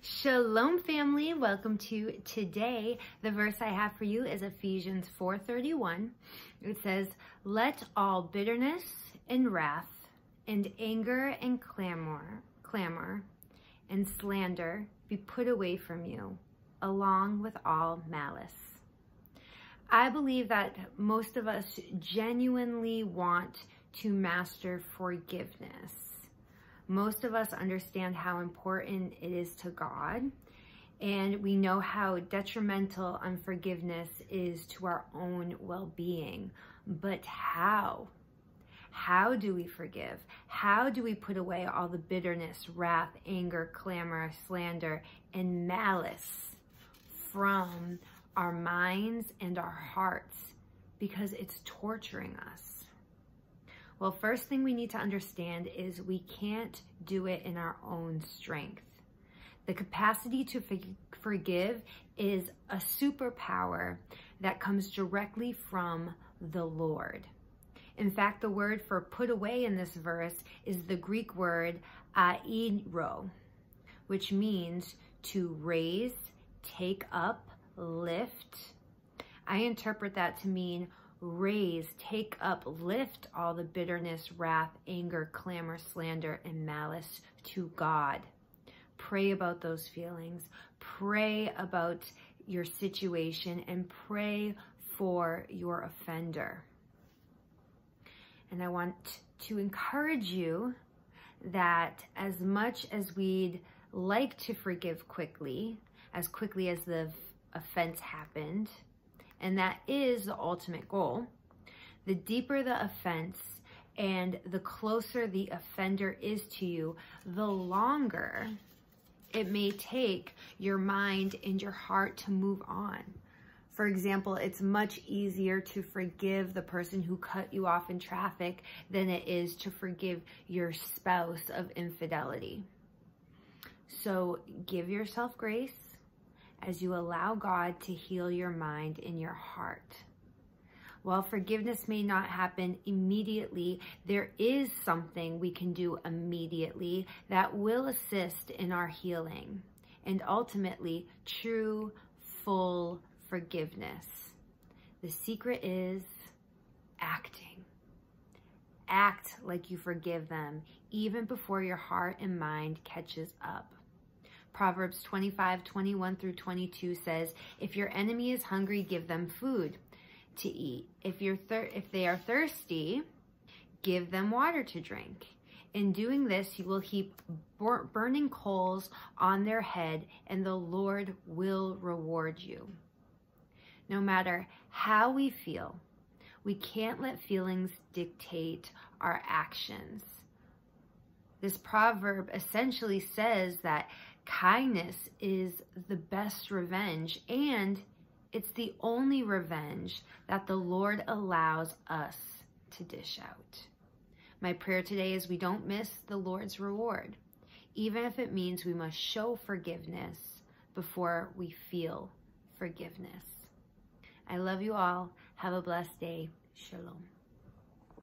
Shalom family, welcome to today. The verse I have for you is Ephesians 4:31. It says, "Let all bitterness and wrath and anger and clamor and slander be put away from you, along with all malice." I believe that most of us genuinely want to master forgiveness. Most of us understand how important it is to God, and we know how detrimental unforgiveness is to our own well-being. But how? How do we forgive? How do we put away all the bitterness, wrath, anger, clamor, slander, and malice from our minds and our hearts? Because it's torturing us. Well, first thing we need to understand is we can't do it in our own strength. The capacity to forgive is a superpower that comes directly from the Lord. In fact, the word for put away in this verse is the Greek word airo, which means to raise, take up, lift. I interpret that to mean raise, take up, lift all the bitterness, wrath, anger, clamor, slander, and malice to God. Pray about those feelings. Pray about your situation and pray for your offender. And I want to encourage you that as much as we'd like to forgive quickly as the offense happened, and that is the ultimate goal, the deeper the offense and the closer the offender is to you, the longer it may take your mind and your heart to move on. For example, it's much easier to forgive the person who cut you off in traffic than it is to forgive your spouse of infidelity. So give yourself grace as you allow God to heal your mind and your heart. While forgiveness may not happen immediately, there is something we can do immediately that will assist in our healing and ultimately true, full forgiveness. The secret is acting. Act like you forgive them even before your heart and mind catches up. Proverbs 25:21 through 22 says, "If your enemy is hungry, give them food to eat. If they are thirsty, give them water to drink. In doing this, you will heap burning coals on their head, and the Lord will reward you." No matter how we feel, we can't let feelings dictate our actions. This proverb essentially says that kindness is the best revenge, and it's the only revenge that the Lord allows us to dish out. My prayer today is we don't miss the Lord's reward, even if it means we must show forgiveness before we feel forgiveness. I love you all. Have a blessed day. Shalom.